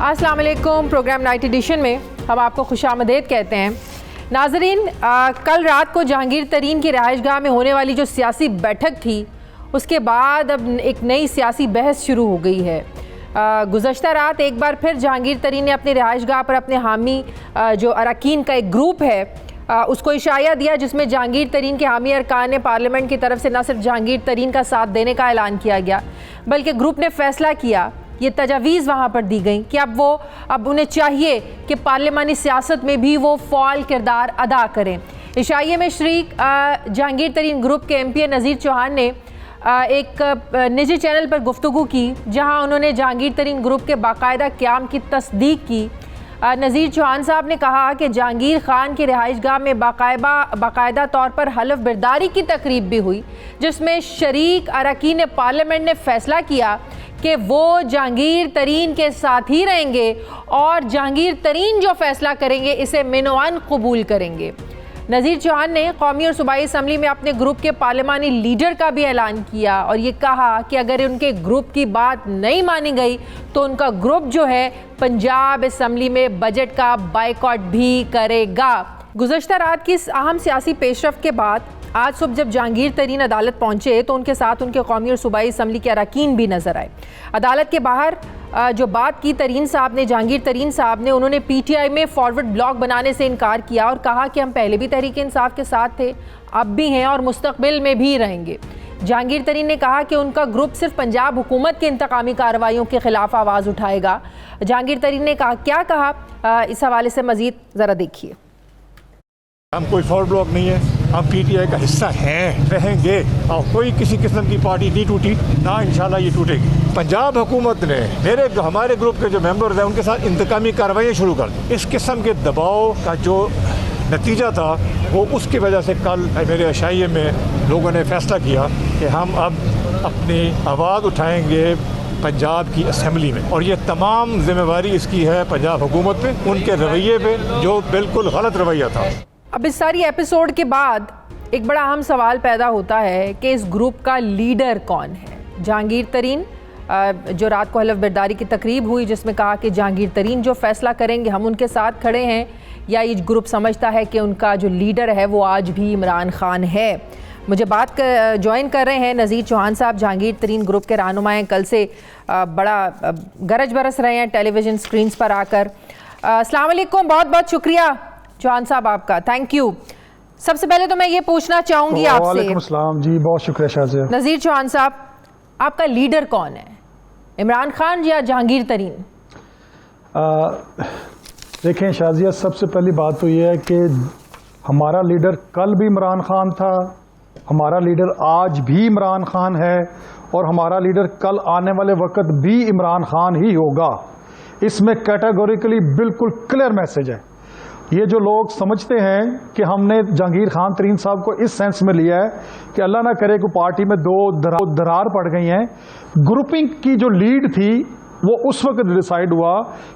अस्सलाम वालेकुम। Programme night addition में हम आपको खुशामदीद कहते हैं। नाजरीन, कल रात को जहांगीर तरीन की रहायशगाह में होने वाली जो सियासी बैठक थी, उसके बाद अब एक नई सियासी बहस शुरू हो गई है। गुज़श्ता रात एक बार फिर जहांगीर तरीन ने अपनी रहायशगाह पर अपने हामी जो अरकान का एक ग्रुप है उसको इशारा दिया, जिसमें जहांगीर तरीन के हामी अरकान ने पार्लियामेंट की तरफ से न सिर्फ जहांगीर तरीन का साथ देने का ऐलान किया गया, बल्कि ग्रुप ने फैसला किया, ये तजावीज़ वहाँ पर दी गई कि अब उन्हें चाहिए कि पार्लियामानी सियासत में भी वो फ़ाल किरदार अदा करें। इशाइये में शरीक जहांगीर तरीन ग्रुप के MP नज़ीर चौहान ने एक निजी चैनल पर गुफ्तगू की, जहाँ उन्होंने जहांगीर तरीन ग्रुप के बाकायदा क़याम की तस्दीक की। नज़ीर चौहान साहब ने कहा कि जहांगीर खान की रिहाइशगाह में बाकायदा तौर पर हलफ बर्दारी की तकरीब भी हुई, जिसमें शरीक अरकान पार्लियामेंट ने फ़ैसला किया कि वो जहांगीर तरीन के साथ ही रहेंगे और जहांगीर तरीन जो फ़ैसला करेंगे इसे मिनवान कबूल करेंगे। नज़ीर चौहान ने कौमी और सूबाई असम्बली में अपने ग्रुप के पार्लियामानी लीडर का भी ऐलान किया और ये कहा कि अगर उनके ग्रुप की बात नहीं मानी गई तो उनका ग्रुप जो है पंजाब असम्बली में बजट का बाइकॉट भी करेगा। गुज़श्ता रात की इस अहम सियासी पेशरफ्त के बाद आज सुबह जब जहांगीर तरीन अदालत पहुंचे तो उनके साथ उनके कौमी और सूबाई असम्बली के अरकान भी नज़र आए। अदालत के बाहर जो बात की जहांगीर तरीन साहब ने, उन्होंने PTI में फॉरवर्ड ब्लॉग बनाने से इनकार किया और कहा कि हम पहले भी तहरीक इंसाफ के साथ थे, अब भी हैं और मुस्तकबिल में भी रहेंगे। जहांगीर तरीन ने कहा कि उनका ग्रुप सिर्फ पंजाब हुकूमत की इंतकामी कार्रवाइयों के खिलाफ आवाज़ उठाएगा। जहांगीर तरीन ने क्या कहा, इस हवाले से मज़ीद ज़रा देखिए। हम कोई फॉरवर्ड ब्लॉक नहीं है, हम PTI का हिस्सा हैं, रहेंगे और कोई किसी किस्म की पार्टी नहीं टूटी, ना इंशाल्लाह ये टूटेगी। पंजाब हुकूमत ने हमारे ग्रुप के जो मेंबर्स हैं उनके साथ इंतकामी कार्रवाई शुरू कर दी। इस किस्म के दबाव का जो नतीजा था वो उसकी वजह से कल मेरे अशाइये में लोगों ने फैसला किया कि हम अब अपनी आवाज़ उठाएंगे पंजाब की असम्बली में, और ये तमाम जिम्मेवारी इसकी है पंजाब हुकूमत पे, उनके रवैये पे जो बिल्कुल गलत रवैया था। अब इस सारी एपिसोड के बाद एक बड़ा अहम सवाल पैदा होता है कि इस ग्रुप का लीडर कौन है। जहांगीर तरीन, जो रात को हलफ बर्दारी की तकरीब हुई जिसमें कहा कि जहांगीर तरीन जो फैसला करेंगे हम उनके साथ खड़े हैं, या ये ग्रुप समझता है कि उनका जो लीडर है वो आज भी इमरान खान है। मुझे बात ज्वाइन कर रहे हैं नज़ीर चौहान साहब, जहांगीर तरीन ग्रुप के रहनुमाएँ। कल से बड़ा गरज बरस रहे हैं टेलीविज़न स्क्रीन्स पर आकर। अस्सलाम वालेकुम, बहुत बहुत शुक्रिया चौहान साहब आपका, थैंक यू। सबसे पहले तो मैं ये पूछना चाहूँगी आपसे। वालेकुम अस्सलाम जी, बहुत शुक्रिया शाज़िया। नज़ीर चौहान साहब, आपका लीडर कौन है, इमरान खान या जहांगीर तरीन? देखें शाज़िया, सबसे पहली बात तो ये है कि हमारा लीडर कल भी इमरान खान था, हमारा लीडर आज भी इमरान खान है और हमारा लीडर कल आने वाले वक्त भी इमरान खान ही होगा। इसमें कैटेगोरिकली बिल्कुल क्लियर मैसेज है। ये जो लोग समझते हैं कि हमने जहांगीर खान तरीन साहब को इस सेंस में लिया है कि अल्लाह ना करे कि पार्टी में दो दरार पड़ गई हैं, ग्रुपिंग की जो लीड थी वो उस वक्त डिसाइड हुआ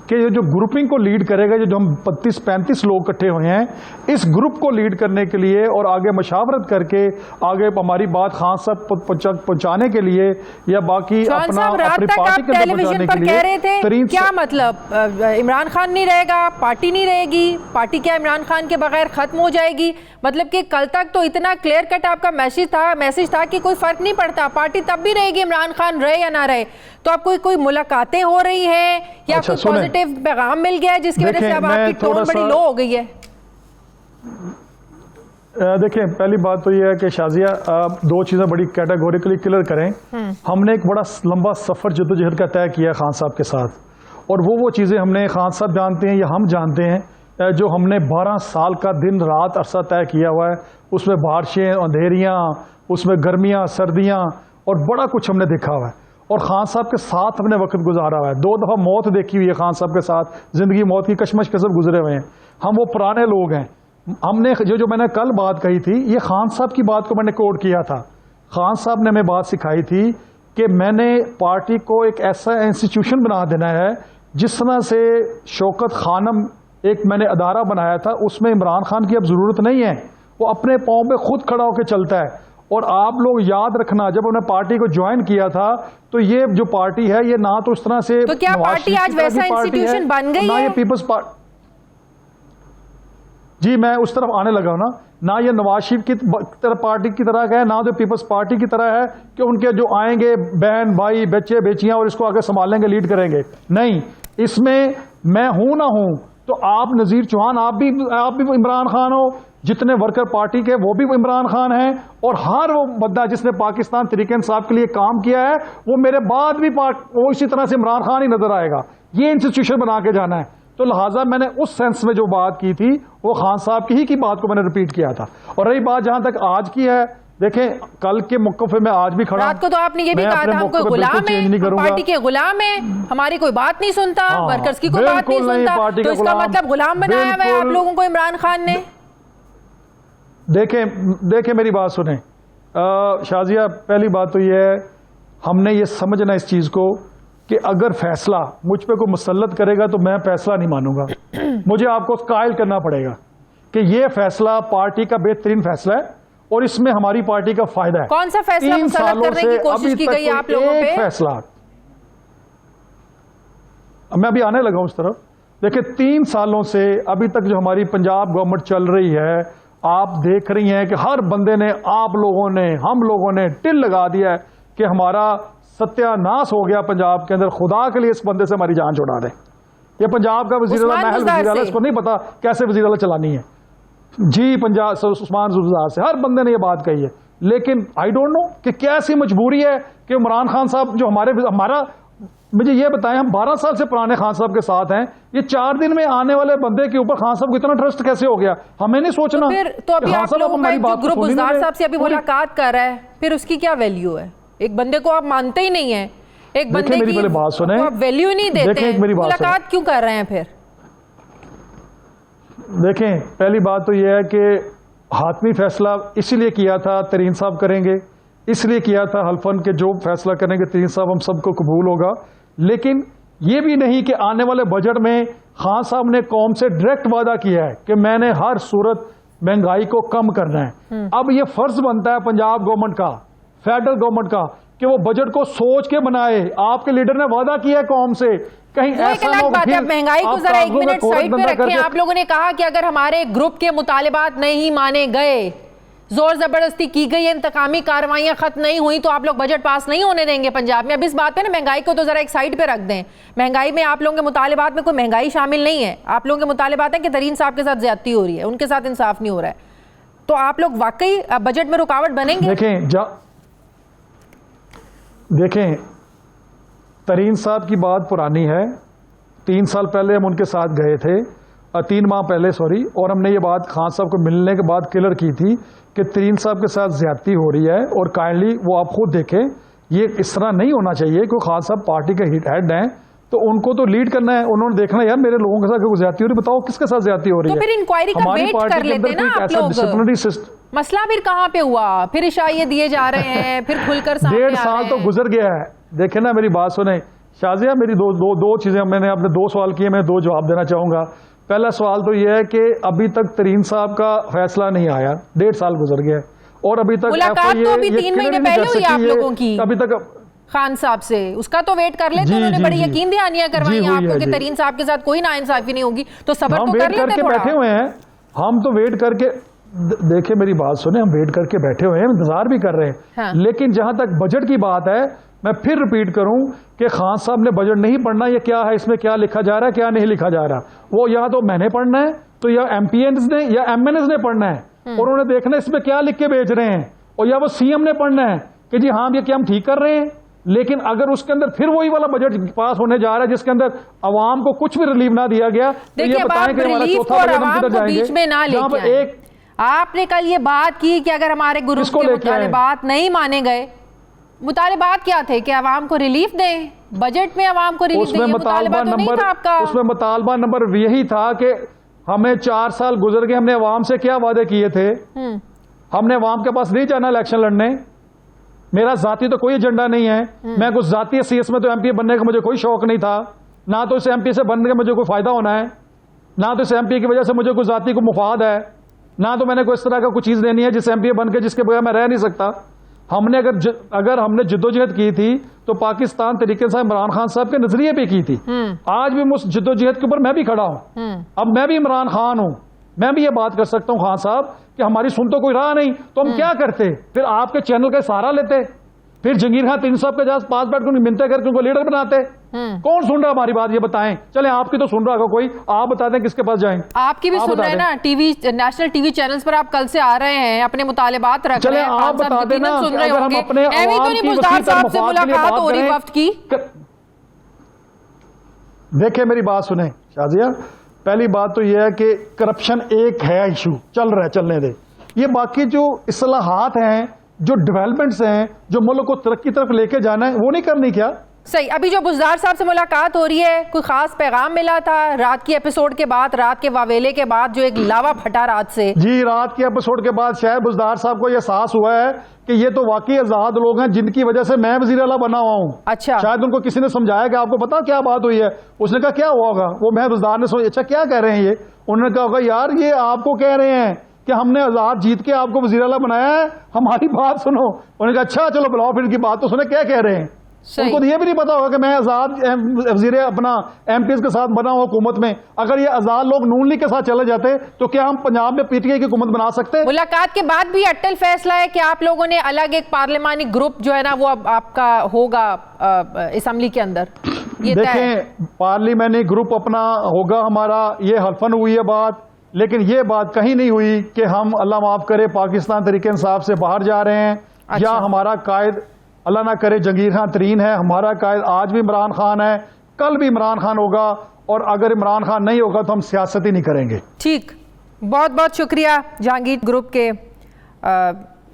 कि ये जो ग्रुपिंग को लीड करेगा, जो हम 32-35 लोग इकट्ठे हुए हैं, इस ग्रुप को लीड करने के लिए और आगे मशावरत करके आगे हमारी बात खान साहब पहुंचाने के लिए या बाकी अपनी पार्टी के टेलीविजन पर कह रहे थे, क्या मतलब इमरान खान नहीं रहेगा, पार्टी नहीं रहेगी, पार्टी क्या इमरान खान के बगैर खत्म हो जाएगी? मतलब कि कल तक तो इतना क्लियर कट आपका मैसेज था कि कोई फर्क नहीं पड़ता, पार्टी तब भी रहेगी इमरान खान रहे या ना रहे। तो आपको कोई मुलाकातें हो रही हैं या कोई पॉजिटिव पैगाम मिल गया है जिसकी वजह से अब आपकी टोन बड़ी लो हो गई है? देखिए, पहली बात तो ये है कि शाज़िया, दो चीज़ें बड़ी कैटेगोरिकली क्लियर करें। हमने एक बड़ा लंबा सफ़र जद्दोजहद का तय किया खान साहब के साथ, और वो चीज़ें हमने खान साहब जानते हैं या हम जानते हैं, जो हमने 12 साल का दिन रात अरसा तय किया हुआ है। उसमें बारिशें, अंधेरियाँ, उसमें गर्मियाँ, सर्दियाँ और बड़ा कुछ हमने देखा हुआ है और खान साहब के साथ हमने वक्त गुजारा हुआ है। 2 दफ़ा मौत देखी हुई है खान साहब के साथ, ज़िंदगी मौत की कशमश के सब गुजरे हुए हैं। हम वो पुराने लोग हैं। हमने जो मैंने कल बात कही थी, ये खान साहब की बात को मैंने कोट किया था। खान साहब ने हमें बात सिखाई थी कि मैंने पार्टी को एक ऐसा इंस्टीट्यूशन बना देना है जिस तरह से शौकत खानम एक मैंने अदारा बनाया था, उसमें इमरान खान की अब ज़रूरत नहीं है, वो अपने पाँव पे खुद खड़ा होकर चलता है और आप लोग याद रखना, जब उन्होंने पार्टी को ज्वाइन किया था तो ये जो पार्टी है ये ना तो उस तरह से, तो क्या पार्टी आज वैसा इंस्टीट्यूशन बन गई ना है? ये पीपल्स पार्टी, जी मैं उस तरफ आने लगा ना ये नवाज शरीफ की तरह पार्टी की तरह का है, ना तो पीपल्स पार्टी की तरह है कि उनके जो आएंगे बहन भाई बच्चे बेचियां और इसको आगे संभालेंगे, लीड करेंगे। नहीं, इसमें मैं हूं ना हूं तो आप नज़ीर चौहान, आप भी इमरान खान हो, जितने वर्कर पार्टी के वो भी इमरान खान हैं, और हर वो बंदा जिसने पाकिस्तान तहरीक इंसाफ के लिए काम किया है वो मेरे बाद भी वो इसी तरह से इमरान खान ही नजर आएगा। ये इंस्टीट्यूशन बना के जाना है। तो लिहाजा मैंने उस सेंस में जो बात की थी वो खान साहब की बात को मैंने रिपीट किया था। और रही बात जहां तक आज की है, देखें कल के मौक़िफ़ में आज भी खड़ा। रात को तो आपने ये भी कहा था हम कोई गुलाम है, हम पार्टी के गुलाम है, हमारी कोई बात नहीं सुनता, वर्कर्स की कोई बात नहीं सुनता, तो इसका मतलब गुलाम बनाया हुआ है आप लोगों को इमरान खान ने। देखें मेरी बात सुने शाजिया, पहली बात तो ये है हमने ये समझना इस चीज को कि अगर फैसला मुझ पे कोई मुसल्लत करेगा तो मैं फैसला नहीं मानूंगा। मुझे आपको कायल करना पड़ेगा कि ये फैसला पार्टी का बेहतरीन फैसला है और इसमें हमारी पार्टी का फायदा है। कौन सा फैसला मुसल्लत करने की कोशिश की गई आप लोगों पे? फैसला मैं अभी आने लगा उस तरफ। देखिए 3 सालों से अभी तक जो हमारी पंजाब गवर्नमेंट चल रही है, आप देख रही हैं कि हर बंदे ने, आप लोगों ने, हम लोगों ने टिल लगा दिया है कि हमारा सत्यानाश हो गया पंजाब के अंदर। खुदा के लिए इस बंदे से हमारी जान छुड़ा दें। ये पंजाब का वजीर आला, महल वजीर आला, इसको नहीं पता कैसे वजीर आला चलानी है जी। पंजाब उस्मान जुल्फिकार से हर बंदे ने ये बात कही है, लेकिन आई डोंट नो कि क्या ऐसी मजबूरी है कि इमरान खान साहब जो हमारा, मुझे ये बताएं, हम 12 साल से पुराने खान साहब के साथ हैं, ये 4 दिन में आने वाले बंदे के ऊपर खान साहब को इतना ट्रस्ट कैसे हो गया? हमें नहीं सोचना। तो अभी आप लोगों का ग्रुप गुलजार साहब से अभी मुलाकात कर रहा है, फिर उसकी क्या वैल्यू है? एक बंदे को आप मानते ही नहीं है, एक बंदे की मेरी बात सुने, आप वैल्यू नहीं देते, मुलाकात क्यों कर रहे हैं फिर? देखें पहली बात तो यह है कि हातमी फैसला इसीलिए किया था तरीन साहब करेंगे, इसलिए किया था हल्फन के जो फैसला करेंगे तरीन साहब हम सबको कबूल होगा। लेकिन यह भी नहीं कि आने वाले बजट में खान साहब ने कौम से डायरेक्ट वादा किया है कि मैंने हर सूरत महंगाई को कम करना है। अब यह फर्ज बनता है पंजाब गवर्नमेंट का, फेडरल गवर्नमेंट का, कि वो बजट को सोच के बनाए। आपके लीडर ने वादा किया है कौम से, कहीं ऐसा ना हो कि महंगाई को जरा 1 मिनट साइड पे रखें। आप लोगों ने कहा कि अगर हमारे ग्रुप के मुतालिबात नहीं माने गए, जोर जबरदस्ती की गई, इंतकामी कार्रवाइयां खत्म नहीं हुई, तो आप लोग बजट पास नहीं होने देंगे पंजाब में। अब इस बात पे ना महंगाई को तो जरा एक साइड पे रख दें। महंगाई में आप लोगों के मुतालिबात में कोई महंगाई शामिल नहीं है। आप लोगों के मुतालिबात है कि तरीन साहब के साथ ज्यादती हो रही है, उनके साथ इंसाफ नहीं हो रहा है। तो आप लोग वाकई बजट में रुकावट बनेंगे? देखें तरीन साहब की बात पुरानी है। 3 साल पहले हम उनके साथ गए थे, 3 माह पहले सॉरी, और हमने ये बात खान साहब को मिलने के बाद क्लियर की थी कि तरीन साहब के साथ ज्यादती हो रही है। और काइंडली वो आप खुद देखें, ये इस तरह नहीं होना चाहिए। क्योंकि खान साहब पार्टी के हेड हैं तो उनको तो लीड करना है, उन्होंने देखना है यार मेरे लोगों के साथ ज्यादती हो रही, बताओ किसके साथ ज्यादती हो रही है। तो फिर इंक्वायरी का वेट कर लेते ना आप लोग। मसला फिर कहाँ पे हुआ? फिर इशारे दिए जा रहे हैं, फिर खुलकर सामने 1.5 साल तो गुजर गया है। देखे ना मेरी बात सुने शाजिया, मेरी दो चीजें, मैंने आपने 2 सवाल किए, मैं 2 जवाब देना चाहूंगा। पहला सवाल तो यह है कि अभी तक तरीन साहब का फैसला नहीं आया, 1.5 साल गुजर गया और अभी तक मुलाकात तो अभी 3 महीने पहले हुई आप लोगों की अभी तक खान साहब से, उसका तो वेट कर लेते। उन्होंने बड़ी यकीन दहानियां करवाई आपको कि तरीन साहब के साथ कोई नाइंसाफी नहीं होगी, तो सब्र तो कर लेते थोड़ा। बैठे हुए हैं हम, तो वेट करके देखिए मेरी बात सुने, हम वेट करके बैठे हुए हैं, इंतजार भी कर रहे हैं। हाँ। लेकिन जहां तक बजट की बात है, मैं फिर रिपीट करूं कि खान साहब ने बजट नहीं पढ़ना, ये क्या है, इसमें क्या लिखा जा रहा है, क्या नहीं लिखा जा रहा, वो या तो मैंने पढ़ना है, तो या एमपीएनएस ने या एमएनएस ने पढ़ना है, और उन्होंने देखना इसमें क्या लिख के भेज रहे हैं, और या वो सीएम ने पढ़ना है कि जी हाँ ये क्या हम ठीक कर रहे हैं। लेकिन अगर उसके अंदर फिर वही वाला बजट पास होने जा रहा है जिसके अंदर अवाम को कुछ भी रिलीफ ना दिया गया, तो ये बताएं कि हमारा चौथा बजट हम किधर जाएंगे। आपने कल ये बात की कि अगर हमारे ग्रुप के मुतालिबात नहीं माने गए, मुतालिबात क्या थे कि अवाम को रिलीफ दें, बजट में अवाम को रिलीफ दें, मुतालिबा तो नहीं था आपका। उसमें मुतालबा नंबर यही था कि हमें 4 साल गुजर गए, हमने अवाम से क्या वादे किए थे। हमने अवाम के पास नहीं जाना इलेक्शन लड़ने, मेरा जाती तो कोई एजेंडा नहीं है, मैं कुछ जाती सीएस में तो एमपी बनने का मुझे कोई शौक नहीं था, ना तो इस एमपी से बनने का मुझे कोई फायदा होना है, ना तो इस एमपी की वजह से मुझे कुछ जाती को मुफाद है। ना तो मैंने कोई इस तरह का कोई चीज़ देनी है जिस एमपी बन के जिसके बगैर मैं रह नहीं सकता। हमने अगर हमने जिद्दोजहद की थी तो पाकिस्तान तरीके से इमरान खान साहब के नजरिए पे की थी। आज भी उस जिद्दोजहद के ऊपर मैं भी खड़ा हूं। अब मैं भी इमरान खान हूं, मैं भी ये बात कर सकता हूं खान साहब कि हमारी सुन तो कोई रहा नहीं, तो हम क्या करते? फिर आपके चैनल का सहारा लेते, फिर जंगीर खान तरीन साहब के पास 5 बैठ कर मिलते करके उनको लीडर बनाते। कौन सुन रहा हमारी बात, ये बताएं। चले आपकी तो सुन रहा होगा कोई, आप बता दें किसके पास जाएं। आपकी भी सुन रहे हैं ना, टीवी नेशनल टीवी चैनल्स पर आप कल से आ रहे हैं, अपने मुतालिबात रख रहे हैं। आप बता दें ना, सुन रहे अगर हम अपने होंगे बुज़दार साहब से मुलाकात हो रही वक्त की। देखिए मेरी बात सुने शाजिया, पहली बात तो यह है कि करप्शन एक है इशू, चल रहा है, चलने दे। ये बाकी जो इस्लाहात हैं, जो डेवलपमेंट्स हैं, जो मुल्क को तरक्की तरफ लेके जाना है, वो नहीं करनी क्या? सही। अभी जो बुज़दार साहब से मुलाकात हो रही है, कोई खास पैगाम मिला था रात की एपिसोड के बाद, रात के वावेले के बाद जो एक लावा फटा रात से? जी, रात के एपिसोड के बाद शायद बुज़दार साहब को यह एहसास हुआ है कि ये तो वाकई आजाद लोग हैं जिनकी वजह से मैं वज़ीर आला बना हुआ हूं। अच्छा, शायद उनको किसी ने समझाया कि आपको पता क्या बात हुई है? उसने कहा क्या हुआ होगा? वो मैं बुज़दार ने सोचा, अच्छा क्या कह रहे हैं ये? उन्होंने कहा होगा यार ये आपको कह रहे हैं कि हमने आजाद जीत के आपको वज़ीर आला बनाया है, हमारी बात सुनो। उन्होंने कहा अच्छा चलो बुलाओ फिर की बात तो सुने, क्या कह रहे हैं। उनको तो ये भी नहीं पता होगा कि मैं आजाद वज़ीर अपना एमपीज़ के साथ बना हुआ हुकूमत में। अगर ये आजाद लोग नून लीग के साथ चले जाते तो क्या हम पंजाब में पीटीआई की हुकूमत बना सकते? मुलाकात के बाद भी अटल फैसला है कि आप लोगों ने अलग एक पार्लिमानी ग्रुप जो है ना वो अब आपका होगा असेंबली के अंदर। ये देखें पार्लिमानी ग्रुप अपना होगा हमारा, ये हल्फन हुई है बात, लेकिन ये बात कहीं नहीं हुई कि हम अल्लाह माफ करे पाकिस्तान तरीके इंसाफ से बाहर जा रहे हैं। अच्छा। या हमारा कायद अल्लाह ना करे जंगीर खान तरीन है, हमारा कायद आज भी इमरान खान है, कल भी इमरान खान होगा, और अगर इमरान खान नहीं होगा तो हम सियासत ही नहीं करेंगे। ठीक, बहुत बहुत शुक्रिया जहांगीर ग्रुप के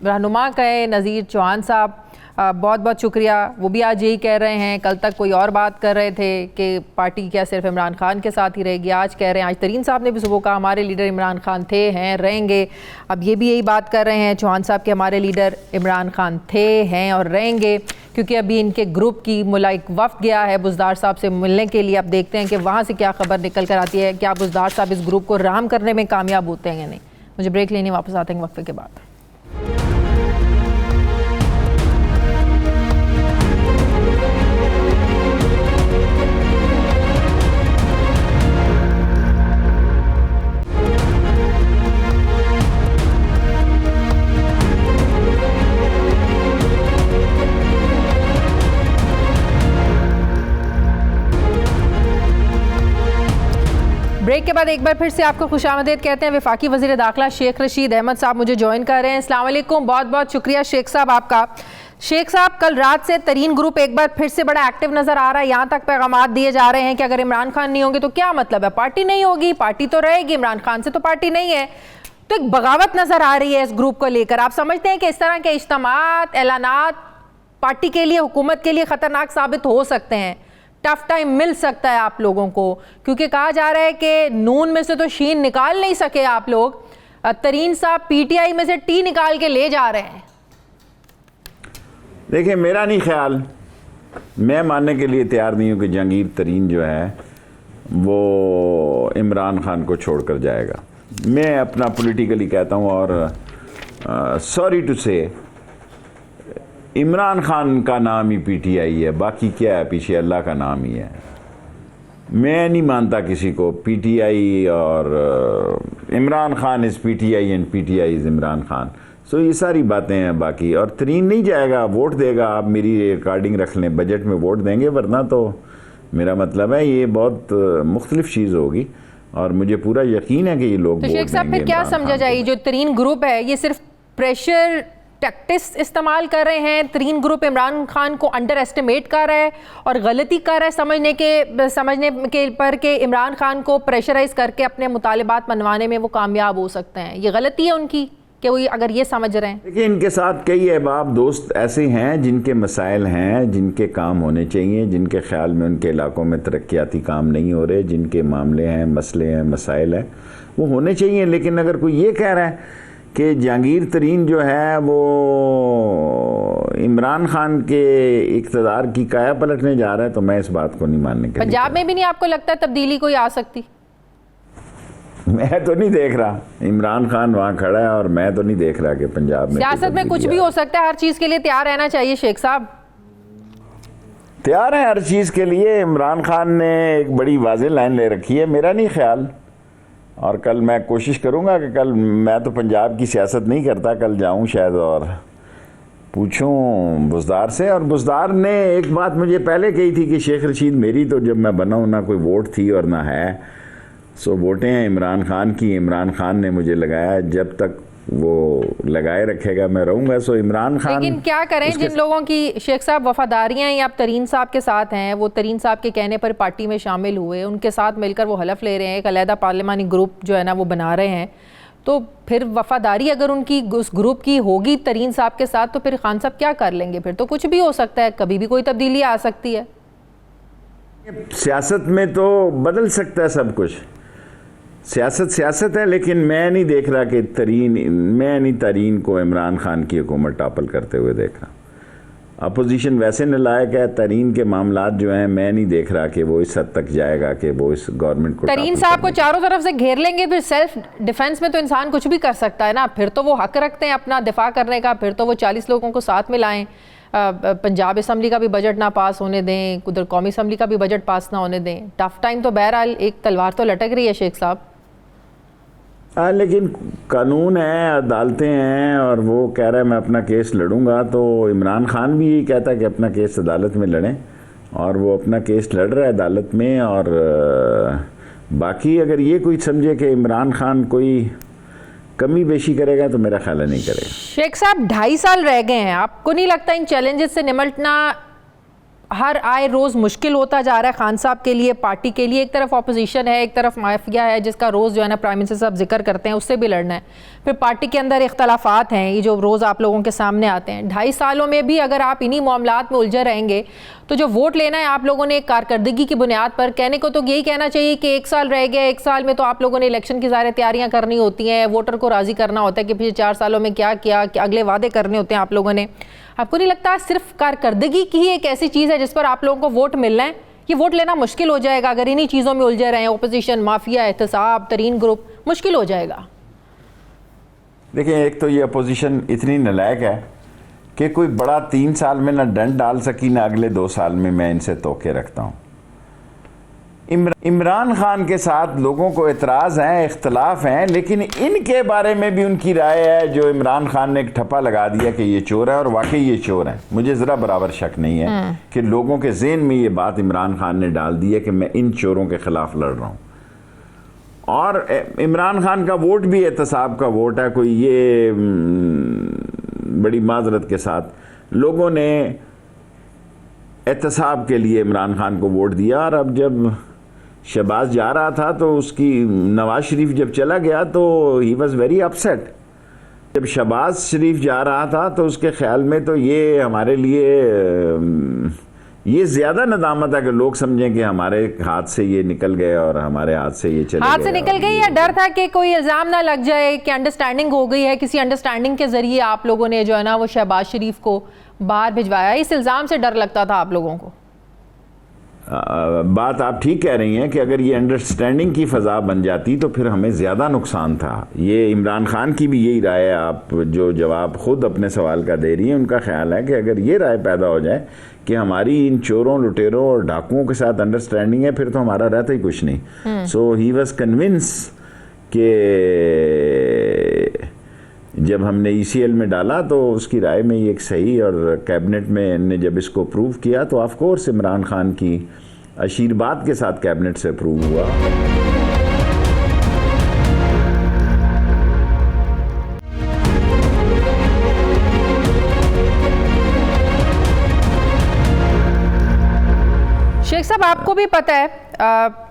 रहनुमा कहे नज़ीर चौहान साहब, बहुत बहुत शुक्रिया। वो भी आज यही कह रहे हैं, कल तक कोई और बात कर रहे थे कि पार्टी क्या सिर्फ इमरान खान के साथ ही रहेगी, आज कह रहे हैं, आज तरीन साहब ने भी सुबह कहा हमारे लीडर इमरान खान थे, हैं, रहेंगे। अब ये भी यही बात कर रहे हैं चौहान साहब के हमारे लीडर इमरान खान थे, हैं और रहेंगे, क्योंकि अभी इनके ग्रुप की एक वफ्द गया है बुज़दार साहब से मिलने के लिए। अब देखते हैं कि वहाँ से क्या खबर निकल कर आती है, क्या बुज़दार साहब इस ग्रुप को राम करने में कामयाब होते हैं या नहीं। मुझे ब्रेक लेने वापस आते हैं वक्फे के बाद। ब्रेक के बाद एक बार फिर से आपको खुशामदीद कहते हैं। वफाकी वज़ीर दाखिला शेख रशीद अहमद साहब मुझे ज्वाइन कर रहे हैं। अस्सलाम वालेकुम, बहुत बहुत शुक्रिया शेख साहब आपका। शेख साहब, कल रात से तरीन ग्रुप एक बार फिर से बड़ा एक्टिव नज़र आ रहा है, यहाँ तक पैगामात दिए जा रहे हैं कि अगर इमरान खान नहीं होंगे तो क्या मतलब है, पार्टी नहीं होगी, पार्टी तो रहेगी, इमरान खान से तो पार्टी नहीं है। तो एक बगावत नज़र आ रही है इस ग्रुप को लेकर। आप समझते हैं कि इस तरह के इज्तिमात, ऐलानात पार्टी के लिए, हुकूमत के लिए ख़तरनाक साबित हो सकते हैं? टफ टाइम मिल सकता है आप लोगों को, क्योंकि कहा जा रहा है कि नून में से तो शीन निकाल नहीं सके आप लोग, तरीन साहब पीटीआई में से टी निकाल के ले जा रहे हैं। देखिए मेरा नहीं ख्याल, मैं मानने के लिए तैयार नहीं हूँ कि जहांगीर तरीन जो है वो इमरान खान को छोड़कर जाएगा। मैं अपना पॉलिटिकली कहता हूँ, और सॉरी टू से इमरान खान का नाम ही पीटीआई है, बाकी क्या है पीछे अल्लाह का नाम ही है। मैं नहीं मानता किसी को पीटीआई और Imran Khan is PTI and PTI is Imran Khan. So ये सारी बातें हैं बाकी। और तरीन नहीं जाएगा, वोट देगा, आप मेरी रिकॉर्डिंग रख लें, बजट में वोट देंगे, वरना तो मेरा मतलब है ये बहुत मुख्तलिफ चीज़ होगी, और मुझे पूरा यकीन है कि ये लोग। तो शेख साहब फिर क्या समझा जाए, जो तरीन ग्रुप है ये सिर्फ प्रेशर टैक्टिक्स इस्तेमाल कर रहे हैं, तरीन ग्रुप इमरान खान को अंडर एस्टिमेट कर रहा है और गलती कर रहा है समझने के पर कि इमरान खान को प्रेशराइज करके अपने मुतालिबात मनवाने में वो कामयाब हो सकते हैं? ये गलती है उनकी कि वो अगर ये समझ रहे हैं। देखिए इनके साथ कई अहबाब दोस्त ऐसे हैं जिनके मसाइल हैं, जिनके काम होने चाहिए, जिनके ख्याल में उनके इलाकों में तरक्याती काम नहीं हो रहे, जिनके मामले हैं, मसले हैं, मसाइल हैं, वो होने चाहिए। लेकिन अगर कोई ये कह रहा है कि जहांगीर तरीन जो है वो इमरान खान के इक़्तिदार की काया पलटने जा रहा है, तो मैं इस बात को नहीं मानने के लिए। पंजाब में भी नहीं आपको लगता तब्दीली कोई आ सकती? मैं तो नहीं देख रहा, इमरान खान वहाँ खड़ा है और मैं तो नहीं देख रहा कि पंजाब में सियासत में कुछ भी हो सकता है, हर चीज़ के लिए तैयार रहना चाहिए शेख साहब। तैयार है हर चीज़ के लिए। इमरान खान ने एक बड़ी वाज़ेह लाइन ले रखी है, मेरा नहीं ख्याल। और कल मैं कोशिश करूँगा कि कल मैं तो पंजाब की सियासत नहीं करता, कल जाऊँ शायद और पूछूं बुज़दार से। और बुज़दार ने एक बात मुझे पहले कही थी कि शेख रशीद मेरी तो जब मैं बना हूं ना कोई वोट थी और ना है, सो वोटें हैं इमरान खान की, इमरान खान ने मुझे लगाया, जब तक वो लगाए रखेगा मैं रहूँगा। सो इमरान खान, लेकिन क्या करें जिन लोगों की शेख साहब वफादारियाँ या आप तरीन साहब के साथ हैं, वो तरीन साहब के कहने पर पार्टी में शामिल हुए, उनके साथ मिलकर वो हलफ ले रहे हैं, एक अलहदा पार्लिमानी ग्रुप जो है ना वो बना रहे हैं, तो फिर वफादारी अगर उनकी उस ग्रुप की होगी तरीन साहब के साथ, तो फिर खान साहब क्या कर लेंगे? फिर तो कुछ भी हो सकता है, कभी भी कोई तब्दीली आ सकती है। सियासत में तो बदल सकता है सब कुछ, सियासत सियासत है। लेकिन मैं नहीं देख रहा कि तरीन को इमरान खान की हुकूमत टॉपल करते हुए देख रहा। अपोजिशन वैसे नालायक है, तरीन के मामलात जो हैं मैं नहीं देख रहा कि वो इस हद तक जाएगा कि वो इस गवर्नमेंट को। तरीन साहब को चारों तरफ से घेर लेंगे, फिर सेल्फ डिफेंस में तो इंसान कुछ भी कर सकता है ना, फिर तो वो हक रखते हैं अपना दिफा करने का, फिर तो वो 40 लोगों को साथ में लाएं, पंजाब असम्बली का भी बजट ना पास होने दें, उधर कौमी असम्बली का भी बजट पास ना होने दें। टफ टाइम तो बहरहाल एक तलवार तो लटक रही है शेख साहब। लेकिन कानून है, अदालतें हैं, और वो कह रहा है मैं अपना केस लड़ूंगा, तो इमरान खान भी यही कहता है कि अपना केस अदालत में लड़ें, और वो अपना केस लड़ रहा है अदालत में। और बाकी अगर ये कोई समझे कि इमरान खान कोई कमी बेशी करेगा तो मेरा ख्याल है नहीं करेगा। शेख साहब 2.5 साल रह गए हैं, आपको नहीं लगता इन चैलेंजेस से निमटना हर आए रोज़ मुश्किल होता जा रहा है खान साहब के लिए, पार्टी के लिए? एक तरफ ऑपोजिशन है, एक तरफ माफिया है जिसका रोज़ जो है ना प्राइम मिनिस्टर साहब जिक्र करते हैं, उससे भी लड़ना है, फिर पार्टी के अंदर इख्तलाफात हैं ये जो रोज़ आप लोगों के सामने आते हैं। 2.5 सालों में भी अगर आप इन्हीं मामलात में उलझे रहेंगे तो जो वोट लेना है आप लोगों ने एक कारकर्दगी की बुनियाद पर, कहने को तो यही कहना चाहिए कि 1 साल रह गया, 1 साल में तो आप लोगों ने इलेक्शन की सारी तैयारियां करनी होती हैं, वोटर को राज़ी करना होता है कि पिछले 4 सालों में क्या किया, अगले वादे करने होते हैं आप लोगों ने। आपको नहीं लगता सिर्फ कारकर्दगी की ही एक ऐसी चीज़ है जिस पर आप लोगों को वोट मिलना है? ये वोट लेना मुश्किल हो जाएगा अगर इन्हीं चीज़ों में उलझे रहे, ओपोजिशन, माफिया, एहतसाब, तरीन ग्रुप, मुश्किल हो जाएगा। देखिए, एक तो ये अपोजिशन इतनी नालायक है कि कोई बड़ा 3 साल में ना डंड डाल सकी ना अगले 2 साल में मैं इनसे तोके रखता हूँ। इमरान खान के साथ लोगों को एतराज़ हैं, इख्तलाफ हैं, लेकिन इनके बारे में भी उनकी राय है। जो इमरान खान ने एक ठप्पा लगा दिया कि ये चोर है, और वाकई ये चोर है, मुझे ज़रा बराबर शक नहीं है कि लोगों के ज़हन में ये बात इमरान खान ने डाल दी है कि मैं इन चोरों के ख़िलाफ़ लड़ रहा हूँ। और इमरान खान का वोट भी एहतसाब का वोट है, कोई ये बड़ी माजरत के साथ लोगों ने एहतसाब के लिए इमरान खान को वोट दिया। और अब जब शहबाज जा रहा था तो उसकी, नवाज शरीफ जब चला गया तो ही वॉज वेरी अपसेट। जब शहबाज शरीफ जा रहा था तो उसके ख्याल में तो ये हमारे लिए ये ज़्यादा नदामत है कि लोग समझें कि हमारे हाथ से ये निकल गए और हमारे हाथ से ये चले गए। हाथ से निकल गई, या डर था कि कोई इल्ज़ाम ना लग जाए कि अंडरस्टैंडिंग हो गई है, किसी अंडरस्टैंडिंग के ज़रिए आप लोगों ने जो है ना वो शहबाज शरीफ को बाहर भिजवाया, इस इल्ज़ाम से डर लगता था आप लोगों को? बात आप ठीक कह रही हैं कि अगर ये अंडरस्टैंडिंग की फ़ज़ा बन जाती तो फिर हमें ज़्यादा नुकसान था। ये इमरान खान की भी यही राय है, आप जो जवाब ख़ुद अपने सवाल का दे रही हैं, उनका ख्याल है कि अगर ये राय पैदा हो जाए कि हमारी इन चोरों, लुटेरों और डाकुओं के साथ अंडरस्टैंडिंग है, फिर तो हमारा रहता ही कुछ नहीं। सो ही वॉज कन्विंस कि जब हमने ECL में डाला तो उसकी राय में ये एक सही, और कैबिनेट में ने जब इसको अप्रूव किया तो ऑफ कोर्स इमरान खान की आशीर्वाद के साथ कैबिनेट से अप्रूव हुआ। शेख साहब, आपको भी पता है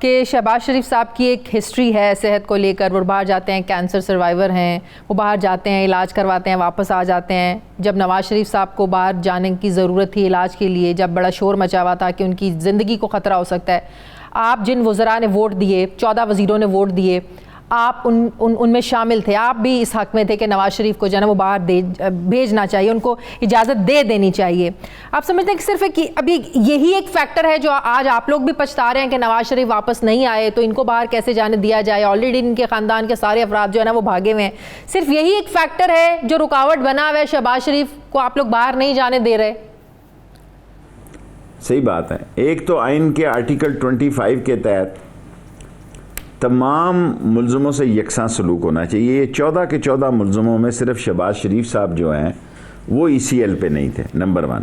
कि शहबाज शरीफ साहब की एक हिस्ट्री है सेहत को लेकर। वो बाहर जाते हैं, कैंसर सर्वाइवर हैं, वो बाहर जाते हैं, इलाज करवाते हैं, वापस आ जाते हैं। जब नवाज शरीफ साहब को बाहर जाने की ज़रूरत थी इलाज के लिए, जब बड़ा शोर मचा हुआ था कि उनकी ज़िंदगी को ख़तरा हो सकता है, आप जिन वज़रा ने वोट दिए, 14 वज़ीरों ने वोट दिए, आप उनमें शामिल थे, आप भी इस हक में थे कि नवाज शरीफ को जो है ना वो बाहर भेजना चाहिए, उनको इजाज़त दे देनी चाहिए। आप समझते हैं कि सिर्फ अभी यही एक फैक्टर है जो आज आप लोग भी पछता रहे हैं कि नवाज शरीफ वापस नहीं आए तो इनको बाहर कैसे जाने दिया जाए, ऑलरेडी इनके ख़ानदान के सारे अफराद जो है ना वो भागे हुए हैं, सिर्फ यही एक फैक्टर है जो रुकावट बना हुआ है, शहबाज शरीफ को आप लोग बाहर नहीं जाने दे रहे? सही बात है। एक तो आइन के आर्टिकल 25 के तहत तमाम मुल्ज़मों से यकसां सलूक होना चाहिए। ये 14 के 14 मुल्ज़मों में सिर्फ शहबाज शरीफ साहब जो हैं वो ECL पे नहीं थे, नंबर 1।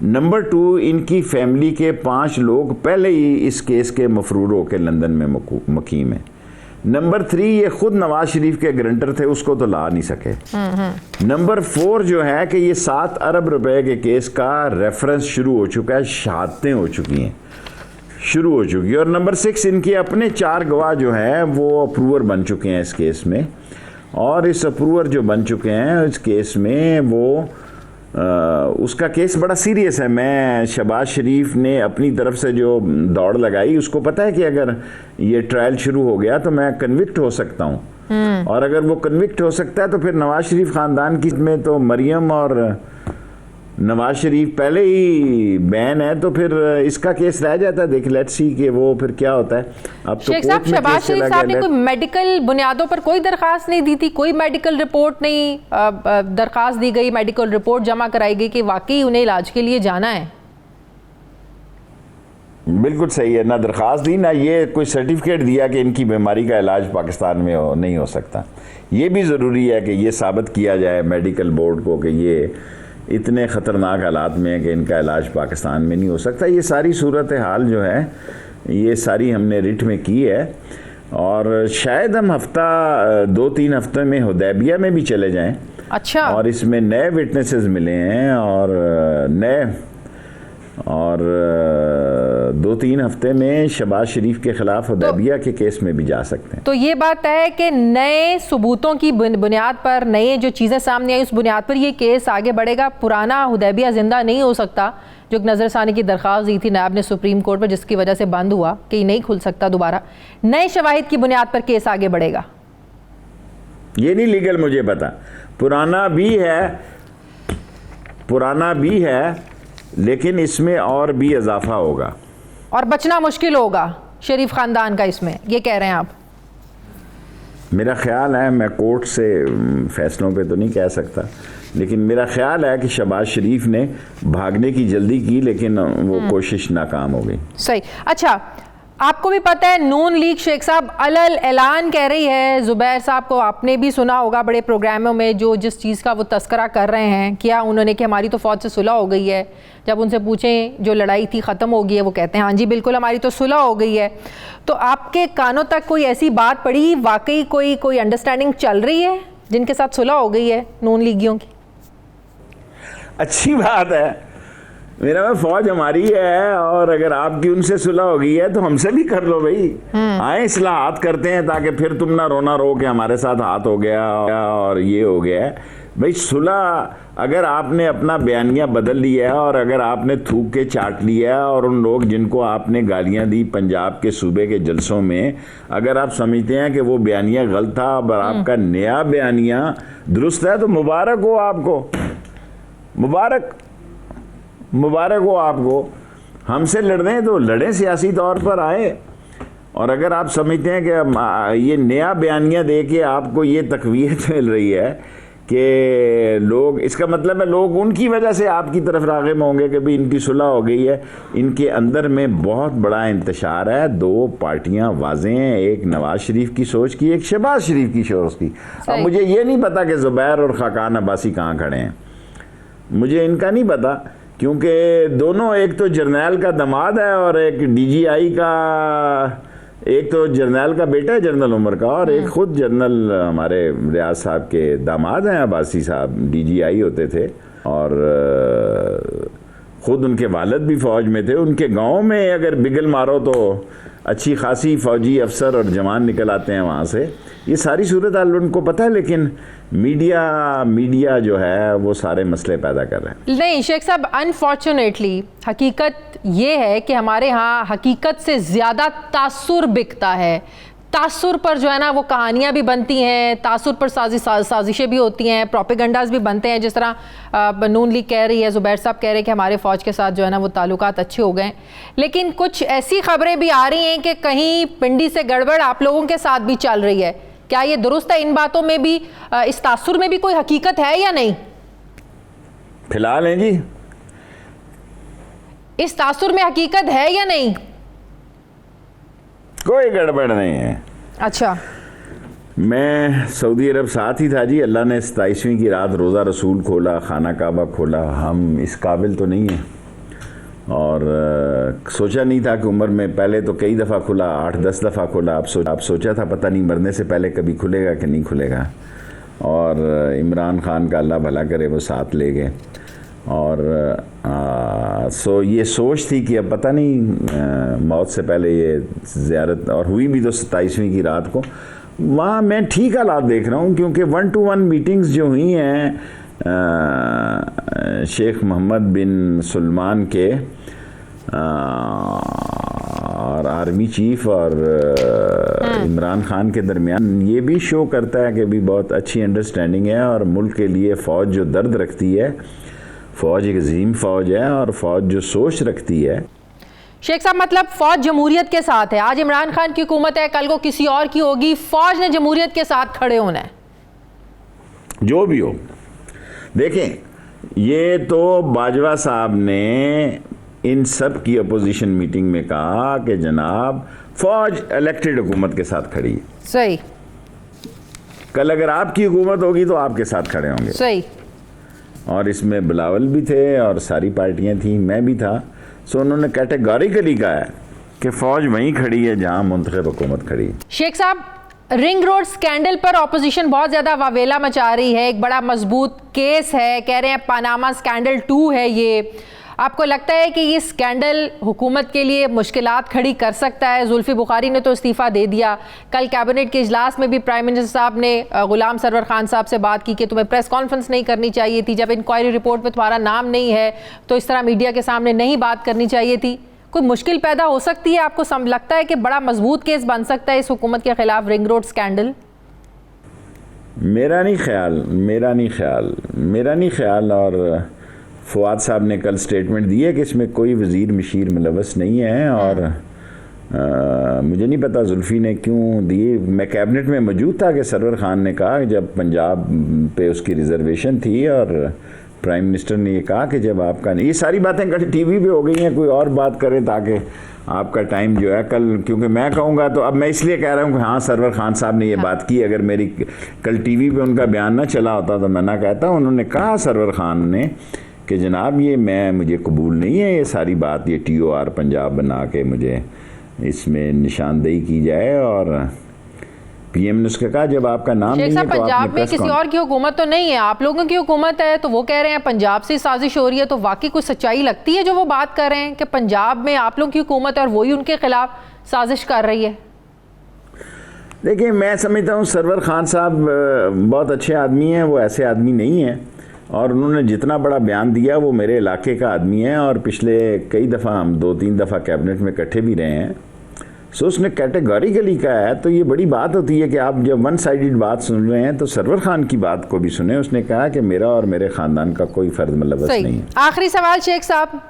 नंबर 2, इनकी फैमिली के 5 लोग पहले ही इस केस के मफरूर होकर लंदन में मुकीम हैं। नंबर 3, ये खुद नवाज शरीफ के गारंटर थे, उसको तो ला नहीं सके। नंबर 4 जो है कि ये 7 अरब रुपए के केस का रेफरेंस शुरू हो चुका है, शहादतें हो चुकी हैं, शुरू हो चुकी है। और नंबर 6, इनके अपने 4 गवाह जो हैं वो अप्रूवर बन चुके हैं इस केस में, और इस अप्रूवर जो बन चुके हैं इस केस में वो उसका केस बड़ा सीरियस है। मैं शहबाज शरीफ ने अपनी तरफ से जो दौड़ लगाई, उसको पता है कि अगर ये ट्रायल शुरू हो गया तो मैं कन्विक्ट हो सकता हूँ, और अगर वो कन्विक्ट हो सकता है तो फिर नवाज शरीफ ख़ानदान की में तो मरियम और नवाज शरीफ पहले ही बैन है, तो फिर इसका केस रह जाता है। देख लेट्स सी कि वो फिर क्या होता है। अब तो शेख साहब, शहबाज शरीफ साहब ने कोई मेडिकल बुनियादों पर कोई दरखास्त नहीं दी थी, कोई मेडिकल रिपोर्ट नहीं दरखास्त दी गई, मेडिकल रिपोर्ट जमा कराई गई कि वाकई उन्हें इलाज के लिए जाना है? बिल्कुल सही है, ना दरख्वास्त दी ना ये कोई सर्टिफिकेट दिया कि इनकी बीमारी का इलाज पाकिस्तान में नहीं हो सकता। ये भी ज़रूरी है कि ये साबित किया जाए मेडिकल बोर्ड को कि ये इतने ख़तरनाक हालात में है कि इनका इलाज पाकिस्तान में नहीं हो सकता। ये सारी सूरत हाल जो है ये सारी हमने रिट में की है, और शायद हम 2-3 हफ्ते में हुदैबिया में भी चले जाएं। अच्छा। और इसमें नए विटनेसेस मिले हैं और 2-3 हफ्ते में शहबाज शरीफ के खिलाफ हुदैबिया के केस में भी जा सकते हैं। तो ये बात है कि नए सबूतों की बुनियाद पर, नए जो चीज़ें सामने आई उस बुनियाद पर ये केस आगे बढ़ेगा। पुराना हुदैबिया जिंदा नहीं हो सकता, जो नज़रसानी की दरख्वास्त दी थी नायब ने सुप्रीम कोर्ट पर, जिसकी वजह से बंद हुआ कि नहीं खुल सकता दोबारा। नए शवाहिद की बुनियाद पर केस आगे बढ़ेगा। ये नहीं लीगल मुझे पता, पुराना भी है लेकिन इसमें और भी इजाफा होगा और बचना मुश्किल होगा शरीफ खानदान का इसमें, ये कह रहे हैं आप? मेरा ख्याल है, मैं कोर्ट से फैसलों पे तो नहीं कह सकता, लेकिन मेरा ख्याल है कि शहबाज शरीफ ने भागने की जल्दी की लेकिन वो कोशिश नाकाम हो गई। सही। अच्छा, आपको भी पता है नून लीग शेख साहब अलल ऐलान कह रही है, ज़ुबैर साहब को आपने भी सुना होगा बड़े प्रोग्रामों में जो जिस चीज़ का वो तस्करा कर रहे हैं, किया उन्होंने कि हमारी तो फ़ौज से सुलह हो गई है। जब उनसे पूछें जो लड़ाई थी ख़त्म हो गई है, वो कहते हैं हाँ जी बिल्कुल हमारी तो सुलह हो गई है। तो आपके कानों तक कोई ऐसी बात पड़ी, वाकई कोई अंडरस्टैंडिंग चल रही है जिनके साथ सुलह हो गई है नून लीगियों की? अच्छी बात है, मेरा में फौज हमारी है और अगर आपकी उनसे सुलह हो गई है तो हमसे भी कर लो भाई। आए इस्लाहात करते हैं ताकि फिर तुम ना रोना रो के हमारे साथ हाथ हो गया और ये हो गया है। भाई सुलह, अगर आपने अपना बयानिया बदल लिया है और अगर आपने थूक के चाट लिया है और उन लोग जिनको आपने गालियां दी पंजाब के सूबे के जलसों में, अगर आप समझते हैं कि वो बयानिया गलत था और आपका नया बयानिया दुरुस्त है, तो मुबारक हो आपको, मुबारक हो आपको। हमसे लड़ रहे हैं तो लड़ें, सियासी तौर पर आए। और अगर आप समझते हैं कि ये नया बयानिया दे के आपको ये तकवीत मिल रही है कि लोग, इसका मतलब है लोग उनकी वजह से आपकी तरफ राग़िब होंगे कि भाई इनकी सुलह हो गई है। इनके अंदर में बहुत बड़ा इंतशार है, 2 पार्टियां वाज़े हैं, एक नवाज शरीफ की सोच की, एक शहबाज शरीफ की सोच की। अब मुझे ये नहीं पता कि ज़ुबैर और खाकान अब्बासी कहाँ खड़े हैं, मुझे इनका नहीं पता, क्योंकि दोनों, एक तो जर्नैल का दामाद है और एक DGI का, एक तो जर्नैल का बेटा है जनरल उमर का, और एक खुद जनरल हमारे रियाज साहब के दामाद हैं, अब्बासी साहब DGI होते थे और खुद उनके वालिद भी फ़ौज में थे। उनके गांव में अगर बिगल मारो तो अच्छी खासी फ़ौजी अफसर और जवान निकल आते हैं वहाँ से। ये सारी सूरत हाल उनको पता है, लेकिन मीडिया जो है वो सारे मसले पैदा कर रहे हैं। नहीं शेख साहब, अनफॉर्चुनेटली हकीकत ये है कि हमारे यहाँ हकीकत से ज़्यादा तासुर बिकता है, तासुर पर जो है ना वो कहानियाँ भी बनती हैं, तासुर पर साजिशें भी होती हैं, प्रोपेगंडाज भी बनते हैं, जिस तरह नून लीग कह रही है, ज़ुबैर साहब कह रहे हैं कि हमारे फ़ौज के साथ जो है ना वो ताल्लुकात अच्छे हो गए। लेकिन कुछ ऐसी खबरें भी आ रही हैं कि कहीं पिंडी से गड़बड़ आप लोगों के साथ भी चल रही है। क्या ये दुरुस्त है? इन बातों में भी, इस तासुर में भी कोई हकीकत है या नहीं? फिलहाल है जी, इस तासुर में हकीकत है या नहीं? कोई गड़बड़ नहीं है। अच्छा, मैं सऊदी अरब साथ ही था जी। अल्लाह ने 27वीं की रात रोज़ा रसूल खोला, खाना काबा खोला। हम इस काबिल तो नहीं हैं और सोचा नहीं था कि उम्र में, पहले तो कई दफ़ा खुला, 8-10 दफ़ा खुला। आप सोचा था पता नहीं मरने से पहले कभी खुलेगा कि नहीं खुलेगा। और इमरान खान का अल्लाह भला करे वो साथ ले गए। और ये सोच थी कि अब पता नहीं मौत से पहले ये ज़ियारत, और हुई भी तो 27वीं की रात को। वहाँ मैं ठीक हालात देख रहा हूँ, क्योंकि 1-to-1 मीटिंग्स जो हुई हैं शेख मोहम्मद बिन सलमान के और आर्मी चीफ और इमरान खान के दरमियान, ये भी शो करता है कि भी बहुत अच्छी अंडरस्टैंडिंग है। और मुल्क के लिए फ़ौज जो दर्द रखती है, फ़ौज एक अजीम फ़ौज है और फ़ौज जो सोच रखती है। शेख साहब, मतलब फ़ौज जमहूरियत के साथ है। आज इमरान खान की हुकूमत है, कल को किसी और की होगी, फ़ौज ने जमहूरियत के साथ खड़े होना है। जो भी हो, देखें, ये तो बाजवा साहब ने इन सब की अपोजिशन मीटिंग में कहा कि जनाब फ़ौज इलेक्टेड हुकूमत के साथ खड़ी है। सही। कल अगर आपकी हुकूमत होगी तो आपके साथ खड़े होंगे। सही। और इसमें बिलावल भी थे और सारी पार्टियां थी, मैं भी था। सो उन्होंने कैटेगोरिकली कहा है कि फ़ौज वहीं खड़ी है जहां मुंतखब हुकूमत खड़ी है। शेख साहब, रिंग रोड स्कैंडल पर ऑपोजिशन बहुत ज़्यादा वावेला मचा रही है। एक बड़ा मजबूत केस है, कह रहे हैं पानामा स्कैंडल 2 है ये। आपको लगता है कि ये स्कैंडल हुकूमत के लिए मुश्किलात खड़ी कर सकता है? जुल्फी बुखारी ने तो इस्तीफ़ा दे दिया। कल कैबिनेट के इजलास में भी प्राइम मिनिस्टर साहब ने गुलाम सरवर खान साहब से बात की कि तुम्हें प्रेस कॉन्फ्रेंस नहीं करनी चाहिए थी, जब इंक्वायरी रिपोर्ट में तुम्हारा नाम नहीं है तो इस तरह मीडिया के सामने नहीं बात करनी चाहिए थी। कोई मुश्किल पैदा हो सकती है? आपको लगता है कि बड़ा मजबूत केस बन सकता है इस हुकूमत के खिलाफ रिंग रोड स्कैंडल? मेरा नहीं ख्याल। और फवाद साहब ने कल स्टेटमेंट दी है कि इसमें कोई वज़ीर मशीर मुलव्वस नहीं है। और मुझे नहीं पता जुल्फ़ी ने क्यों दी। मैं कैबिनेट में मौजूद था कि सरवर खान ने कहा, जब पंजाब पे उसकी रिजर्वेशन थी और प्राइम मिनिस्टर ने ये कहा कि जब आपका, ये सारी बातें कल टीवी पे हो गई हैं, कोई और बात करें ताकि आपका टाइम जो है कल, क्योंकि मैं कहूँगा तो अब मैं इसलिए कह रहा हूँ कि हाँ सरवर खान साहब ने ये बात की। अगर मेरी कल टीवी पे उनका बयान ना चला होता तो मैं ना कहता। उन्होंने कहा सरवर खान ने कि जनाब ये मुझे कबूल नहीं है ये सारी बात, ये TOR पंजाब बना के मुझे इसमें निशानदेही की जाए। और PM ने उसका कहा जब आपका नाम नहीं है तो पंजाब में किसी और की हुकूमत तो नहीं है, आप लोगों की हुकूमत है। तो वो कह रहे हैं पंजाब से साजिश हो रही है, तो वाकई कुछ सच्चाई लगती है जो वो बात कर रहे हैं कि पंजाब में आप लोगों की हुकूमत है और वही उनके खिलाफ साजिश कर रही है? देखिए, मैं समझता हूँ सरवर खान साहब बहुत अच्छे आदमी हैं, वो ऐसे आदमी नहीं हैं। और उन्होंने जितना बड़ा बयान दिया वो मेरे इलाके का आदमी है और पिछले कई दफ़ा हम 2-3 दफ़ा कैबिनेट में इकट्ठे भी रहे हैं। सो उसने कैटेगोरिकली कहा है। तो ये बड़ी बात होती है कि आप जब वन साइडेड बात सुन रहे हैं तो सरवर खान की बात को भी सुने। उसने कहा कि मेरा और मेरे ख़ानदान का कोई फ़र्ज मुलव्वस नहीं है। आखिरी सवाल शेख साहब,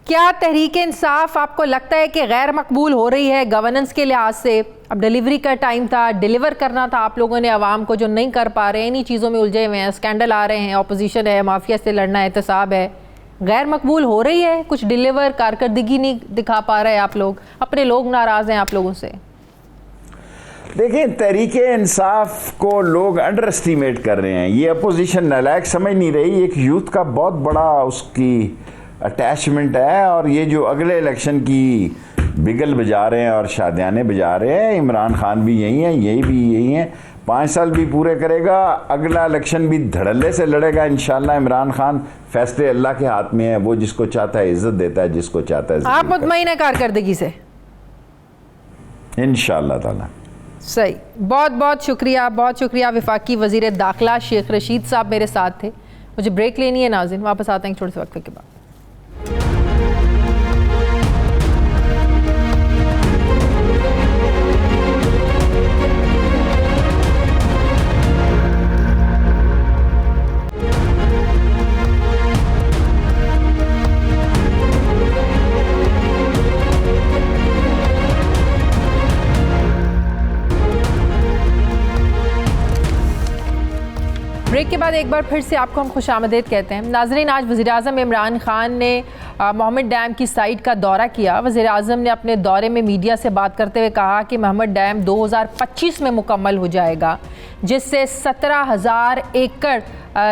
क्या तहरीक इंसाफ आपको लगता है कि गैर मकबूल हो रही है गवर्नेंस के लिहाज से? अब डिलीवरी का टाइम था, डिलीवर करना था आप लोगों ने आवाम को, जो नहीं कर पा रहे हैं, इन्हीं चीज़ों में उलझे हुए हैं, स्कैंडल आ रहे हैं, ऑपोजिशन है, माफिया से लड़ना है, एहतसाब है, गैर मकबूल हो रही है? कुछ डिलीवर कारकर्दगी नहीं दिखा पा रहे आप लोग, अपने लोग नाराज़ हैं आप लोगों से? देखिए, तहरीक इंसाफ को लोग अंडर एस्टिमेट कर रहे हैं। ये अपोजिशन नालायक समझ नहीं रही। एक यूथ का बहुत बड़ा उसकी अटैचमेंट है और ये जो अगले इलेक्शन की बिगल बजा रहे हैं और शादियाने बजा रहे हैं, इमरान खान भी यही हैं, यही भी यही हैं। 5 साल भी पूरे करेगा, अगला इलेक्शन भी धड़ल्ले से लड़ेगा इंशाल्लाह। इमरान खान, फैसले अल्लाह के हाथ में है, वो जिसको चाहता है इज्जत देता है, जिसको चाहता है। आप मुतमईन हैं कारकर्दगी से? इंशाल्लाह ताला। सही, बहुत बहुत शुक्रिया, बहुत शुक्रिया। वफाकी वज़ीर दाखिला शेख रशीद साहब मेरे साथ थे। मुझे ब्रेक लेनी है नाज़रीन, वापस आते हैं छोटे से वक्त के बाद। ब्रेक के बाद एक बार फिर से आपको हम खुशामदीद कहते हैं। नाज़रीन, आज वज़ीर-ए-आज़म इमरान खान ने मोहम्मद डैम की साइट का दौरा किया। वज़ीर-ए-आज़म ने अपने दौरे में मीडिया से बात करते हुए कहा कि मोहम्मद डैम 2025 में मुकम्मल हो जाएगा, जिससे 17,000 एकड़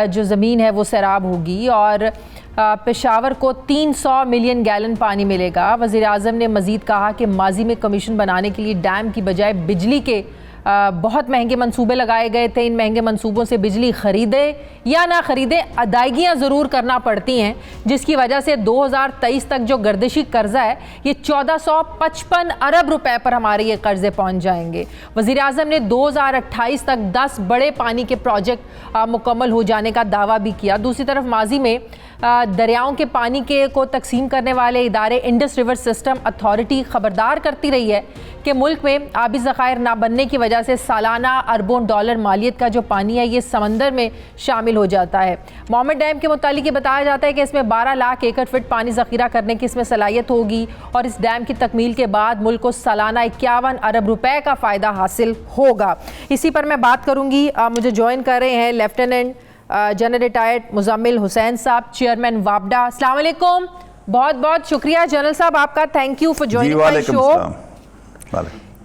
जो ज़मीन है वो सैराब होगी और पेशावर को 300 मिलियन गैलन पानी मिलेगा। वज़ीर-ए-आज़म ने मज़ीद कहा कि माजी में कमीशन बनाने के लिए डैम की बजाय बिजली के बहुत महंगे मंसूबे लगाए गए थे। इन महंगे मंसूबों से बिजली ख़रीदे या ना ख़रीदे, अदायगियाँ ज़रूर करना पड़ती हैं, जिसकी वजह से 2023 तक जो गर्दिशी कर्जा है ये 1455 अरब रुपए पर हमारे ये कर्जे पहुंच जाएंगे। वज़ीर-ए-आज़म ने 2028 तक 10 बड़े पानी के प्रोजेक्ट मुकम्मल हो जाने का दावा भी किया। दूसरी तरफ माजी में दरियाओं के पानी को तकसीम करने वाले इदारे इंडस रिवर सिस्टम अथॉरिटी ख़बरदार करती रही है कि मुल्क में आबी ज़खायर ना बनने की वजह से सालाना अरबों डॉलर मालियत का जो पानी है ये समंदर में शामिल हो जाता है। मोहम्मद डैम के मुतालिक बताया जाता है कि इसमें 12 लाख एकड़ फिट पानी ज़ख़ीरा करने की इसमें सलाहियत होगी और इस डैम की तकमील के बाद मुल्क को सालाना 51 अरब रुपए का फ़ायदा हासिल होगा। इसी पर मैं बात करूँगी। मुझे ज्वाइन कर रहे हैं lieutenant general retired Muzammil Hussain साहब, चेयरमैन वापडा। अस्सलाम वालेकुम, बहुत बहुत शुक्रिया जनरल साहब आपका, thank you for joining my show.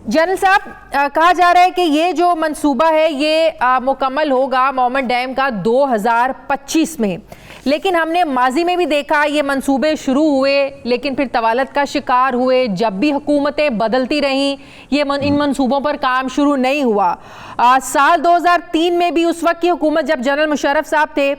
General साहब, कहा जा रहा है कि ये जो मंसूबा है ये मुकम्मल होगा मोहम्मद डैम का 2025 में, लेकिन हमने माजी में भी देखा ये मंसूबे शुरू हुए लेकिन फिर तवालत का शिकार हुए। जब भी हुकूमतें बदलती रहीं ये इन मंसूबों पर काम शुरू नहीं हुआ। साल 2003 में भी उस वक्त की हुकूमत जब जनरल मुशर्रफ साहब थे,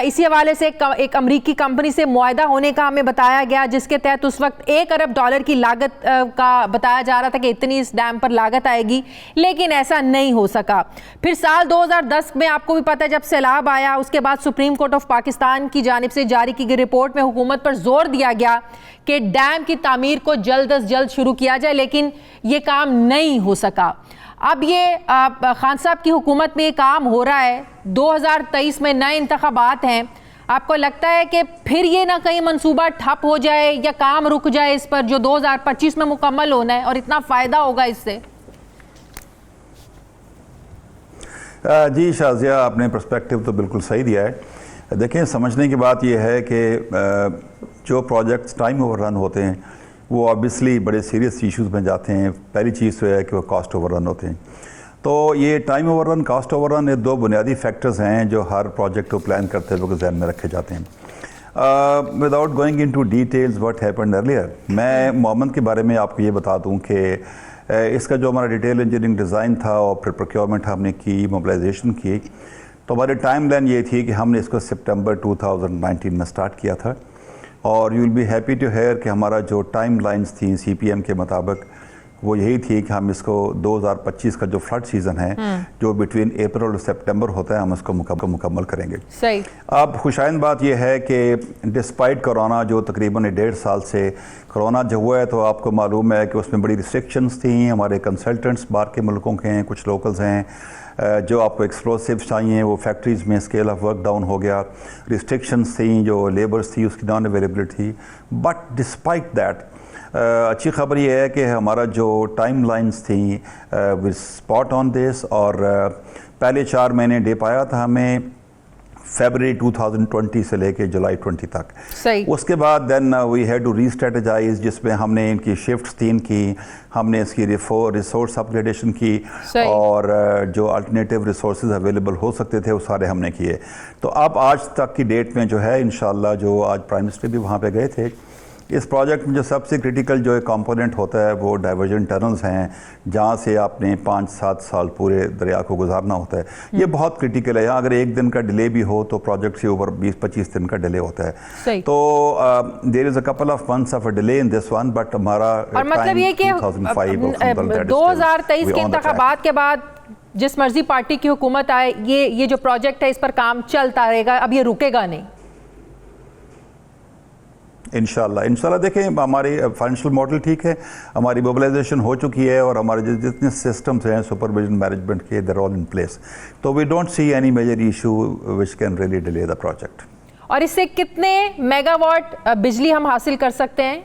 इसी हवाले से एक अमरीकी कंपनी से मुआहदा होने का हमें बताया गया, जिसके तहत उस वक्त 1 अरब डॉलर की लागत का बताया जा रहा था कि इतनी इस डैम पर लागत आएगी, लेकिन ऐसा नहीं हो सका। फिर साल 2010 में आपको भी पता है जब सैलाब आया, उसके बाद सुप्रीम कोर्ट ऑफ पाकिस्तान की जानिब से जारी की गई रिपोर्ट में हुकूमत पर जोर दिया गया कि डैम की तामीर को जल्द अज जल्द शुरू किया जाए, लेकिन ये काम नहीं हो सका। अब ये खान साहब की हुकूमत में ये काम हो रहा है, 2023 में नए इंतखाबात हैं, आपको लगता है कि फिर ये ना कहीं मंसूबा ठप हो जाए या काम रुक जाए इस पर जो 2025 में मुकम्मल होना है और इतना फ़ायदा होगा इससे? जी शाजिया, आपने पर्सपेक्टिव तो बिल्कुल सही दिया है। देखें, समझने की बात यह है कि जो प्रोजेक्ट्स टाइम ओवररन होते हैं वो ऑब्वियसली बड़े सीरियस इश्यूज़ में जाते हैं। पहली चीज़ तो है कि वो कॉस्ट ओवररन होते हैं। तो ये टाइम ओवररन, कॉस्ट ओवररन, ये 2 बुनियादी फैक्टर्स हैं जो हर प्रोजेक्ट को प्लान करते वक्त ध्यान में रखे जाते हैं। Without going into details what happened earlier, मैं मोहम्मद के बारे में आपको ये बता दूं कि इसका जो हमारा डिटेल इंजीनियरिंग डिज़ाइन था और फिर प्रोक्योरमेंट हमने की, मोबिलाइजेशन की, तो हमारी टाइम लाइन ये थी कि हमने इसको सितंबर 2019 में स्टार्ट किया था। और you will be happy to hear कि हमारा जो टाइम लाइन्स थी CPM के मुताबिक वो यही थी कि हम इसको 2025 का जो फ्लड सीज़न है जो बिटवीन अप्रैल और सितंबर होता है, हम इसको मुकम्मल करेंगे। सही। अब खुशाइन बात यह है कि डिस्पाइट कोरोना, जो तकरीबन 1.5 साल से कोरोना जो हुआ है, तो आपको मालूम है कि उसमें बड़ी रिस्ट्रिक्शंस थी। हमारे कंसल्टेंट्स बाहर के मुल्कों के हैं, कुछ लोकल्स हैं, जो आपको एक्सप्लोसिव चाहिए वो फैक्ट्रीज़ में स्केल ऑफ वर्क डाउन हो गया, रिस्ट्रिक्शंस थी, जो लेबर्स थी उसकी नॉन अवेलेबिलिटी थी। बट डिस्पाइट दैट अच्छी खबर ये है कि हमारा जो टाइम लाइन्स थी विद स्पॉट ऑन दिस, और पहले 4 महीने डे पाया था हमें फरवरी 2020 से लेके जुलाई 20 तक। सही। उसके बाद देन वी हैड टू रीस्ट्रेटेजाइज, जिसमें हमने इनकी शिफ्ट्स 3 की, हमने इसकी रिसोर्स अपग्रेडेशन की और जो अल्टरनेटिव रिसोर्सेज अवेलेबल हो सकते थे वो सारे हमने किए। तो अब आज तक की डेट में जो है इंशाल्लाह, जो आज प्राइम मिनिस्टर भी वहाँ पे गए थे, इस प्रोजेक्ट में जो सबसे क्रिटिकल जो एक कंपोनेंट होता है वो डाइवर्जन टनल्स हैं, जहाँ से आपने 5-7 साल पूरे दरिया को गुजारना होता है। ये बहुत क्रिटिकल है। यहाँ अगर 1 दिन का डिले भी हो तो प्रोजेक्ट से ऊपर 20-25 दिन का डिले होता है। सही। तो there is a couple of months of a delay in this one, but हमारा मतलब ये कि 2023 के इंतखाबात के बाद जिस मर्जी पार्टी की हुकूमत आए, ये जो प्रोजेक्ट है इस पर काम चलता रहेगा, अब ये रुकेगा नहीं इंशाल्लाह। देखें, हमारी फाइनेंशियल मॉडल ठीक है, हमारी मोबिलाइजेशन हो चुकी है और हमारे जितने सिस्टम्स हैं सुपरविजन मैनेजमेंट के, देयर ऑल इन प्लेस। तो we don't see any major issue which can really delay the project. और इससे कितने मेगावाट बिजली हम हासिल कर सकते हैं?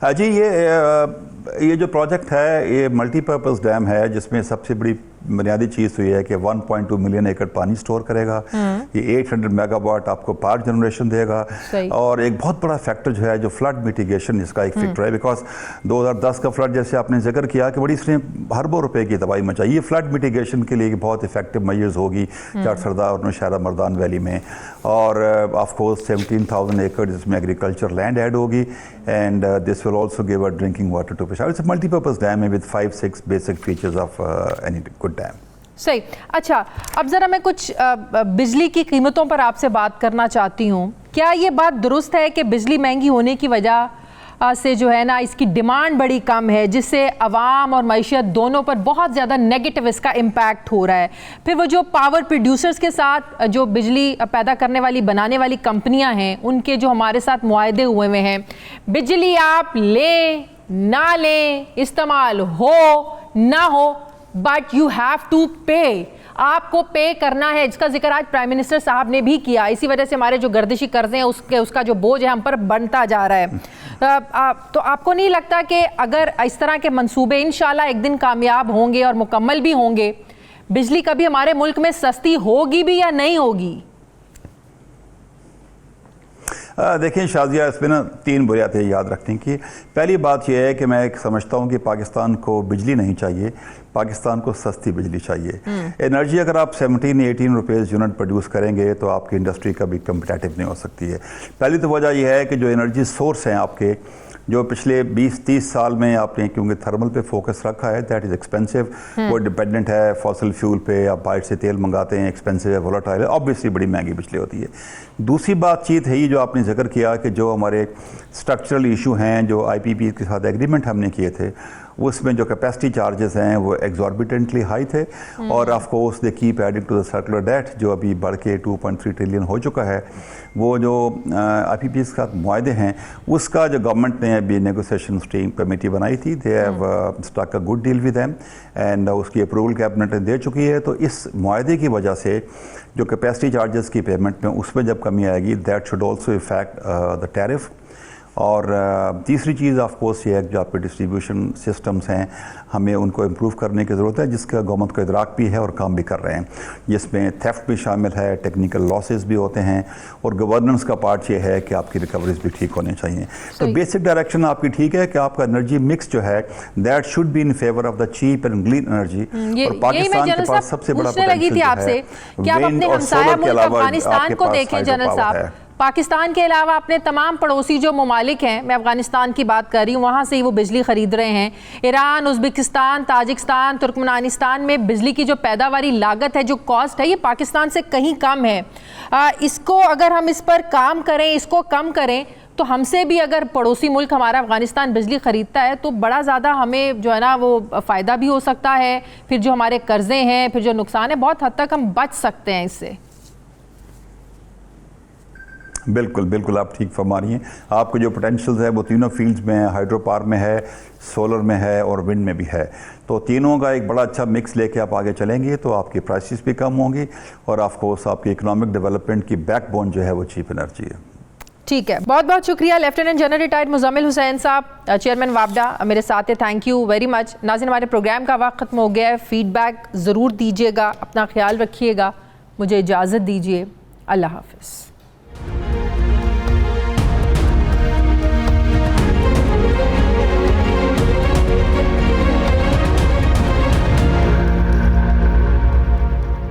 जी, ये जो प्रोजेक्ट है ये मल्टीपर्पज़ डैम है, जिसमें सबसे बड़ी बुनियादी चीज़ तो ये है कि 1.2 मिलियन एकड़ पानी स्टोर करेगा, ये 800 मेगावाट आपको पावर जनरेशन देगा, और एक बहुत बड़ा फैक्टर जो है जो फ्लड मिटिगेशन इसका एक फैक्टर है, बिकॉज 2010 का फ्लड जैसे आपने जिक्र किया कि बड़ी इसने अरबों रुपए की तबाही मचाई, ये फ्लड मिटिगेशन के लिए बहुत इफेक्टिव मेजर्स होगी चार सरदार और नौशहरा मर्दान वैली में, और ऑफ कोर्स 17,000 एकड़ जिसमें एग्रीकल्चर लैंड ऐड होगी, and this will also give a drinking water to Peshawar. It's a multipurpose dam with 5-6 basic features of any good dam. सही। अच्छा, अब ज़रा मैं कुछ बिजली की कीमतों पर आपसे बात करना चाहती हूँ। क्या ये बात दुरुस्त है कि बिजली महंगी होने की वजह से जो है ना इसकी डिमांड बड़ी कम है, जिससे अवाम और मईशत दोनों पर बहुत ज़्यादा नेगेटिव इसका इम्पैक्ट हो रहा है? फिर वो जो पावर प्रोड्यूसर्स के साथ जो बिजली पैदा करने वाली बनाने वाली कंपनियां हैं, उनके जो हमारे साथ मुआहदे हुए हुए हैं, बिजली आप लें ना लें, इस्तेमाल हो ना हो, बट यू हैव टू पे, आपको पे करना है, जिसका जिक्र आज प्राइम मिनिस्टर साहब ने भी किया। इसी वजह से हमारे जो गर्दिशी कर्जे हैं उसका जो बोझ है हम पर बनता जा रहा है। तो आपको नहीं लगता कि अगर इस तरह के मंसूबे इंशाल्लाह एक दिन कामयाब होंगे और मुकम्मल भी होंगे, बिजली कभी हमारे मुल्क में सस्ती होगी भी या नहीं होगी? देखिए शाजिया, इसमें ना 3 बुनियादें याद रखने की। पहली बात यह है कि मैं समझता हूँ कि पाकिस्तान को बिजली नहीं चाहिए, पाकिस्तान को सस्ती बिजली चाहिए। एनर्जी अगर आप 17-18 रुपीज़ यूनिट प्रोड्यूस करेंगे तो आपकी इंडस्ट्री कभी कम्पिटेटिव नहीं हो सकती है। पहली तो वजह यह है कि जो एनर्जी सोर्स हैं आपके, जो पिछले 20-30 साल में आपने क्योंकि थर्मल पे फोकस रखा है, दैट इज़ एक्सपेंसिव, वो डिपेंडेंट है फॉसिल फ्यूल पे, आप बाहर से तेल मंगाते हैं, एक्सपेंसिव है, वोलेटाइल है, ऑब्वियसली बड़ी महंगी बिजली होती है। दूसरी बातचीत है ये जो आपने जिक्र किया कि जो हमारे स्ट्रक्चरल इशू हैं, जो IPP के साथ एग्रीमेंट हमने किए थे, उसमें जो कैपेसिटी चार्जेस हैं वो एग्जॉर्बिटेंटली हाई थे, और of course they keep adding to the circular debt जो अभी बढ़ के 2.3 ट्रिलियन हो चुका है। वो जो IPP के साथ मुआहदे हैं उसका जो गवर्नमेंट ने अभी नेगोशिएशन टीम कमेटी बनाई थी, they have struck a good deal with them, and उसकी अप्रूवल कैबिनेट ने दे चुकी है। तो इस मुआहदे की वजह से जो कैपेसिटी चार्जेस की पेमेंट में उसमें जब कमी आएगी, that should also effect the tariff. और तीसरी चीज़ ऑफ कोर्स ये है कि जो आपके डिस्ट्रीब्यूशन सिस्टम्स हैं हमें उनको इम्प्रूव करने की ज़रूरत है, जिसका गवर्नमेंट को इदराक भी है और काम भी कर रहे हैं, जिसमें थेफ्ट भी शामिल है, टेक्निकल लॉसेस भी होते हैं, और गवर्नेंस का पार्ट ये है कि आपकी रिकवरीज भी ठीक होनी चाहिए। तो बेसिक डायरेक्शन आपकी ठीक है कि आपका एनर्जी मिक्स जो है that should be in favour of the cheap and green energy. और पाकिस्तान के पास सबसे बड़ा पोटेंशियल है विंड और सोलर के अलावा अफगानिस्तान को देखें जनरल साहब, पाकिस्तान के अलावा अपने तमाम पड़ोसी जो ममालिक हैं, मैं अफ़गानिस्तान की बात कर रही हूँ, वहाँ से ही वो बिजली ख़रीद रहे हैं। ईरान, उज़्बेकिस्तान, ताजिकिस्तान, तुर्कमेनिस्तान में बिजली की जो पैदावारी लागत है, जो कॉस्ट है, ये पाकिस्तान से कहीं कम है। इसको अगर हम इस पर काम करें, इसको कम करें, तो हमसे भी अगर पड़ोसी मुल्क हमारा अफ़गानिस्तान बिजली ख़रीदता है तो बड़ा ज़्यादा हमें जो है ना वो फ़ायदा भी हो सकता है। फिर जो हमारे कर्ज़े हैं, फिर जो नुकसान है, बहुत हद तक हम बच सकते हैं इससे। बिल्कुल बिल्कुल, आप ठीक फरमा रही हैं। आपको जो पोटेंशियल्स है वो तीनों फील्ड्स में है, हाइड्रो पावर में है, सोलर में है और विंड में भी है। तो तीनों का एक बड़ा अच्छा मिक्स लेके आप आगे चलेंगे तो आपकी प्राइसेस भी कम होंगी, और ऑफ कोर्स आपकी इकोनॉमिक डेवलपमेंट की बैकबोन जो है वो चीप एनर्जी है। ठीक है, बहुत बहुत शुक्रिया lieutenant general retired Muzammil Hussain साहब, चेयरमैन वापडा, मेरे साथ है। Thank you very much. नाज़रीन, हमारे प्रोग्राम का वक्त ख़त्म हो गया है। फीडबैक ज़रूर दीजिएगा, अपना ख्याल रखिएगा। मुझे इजाज़त दीजिए, अल्लाह हाफ़िज़।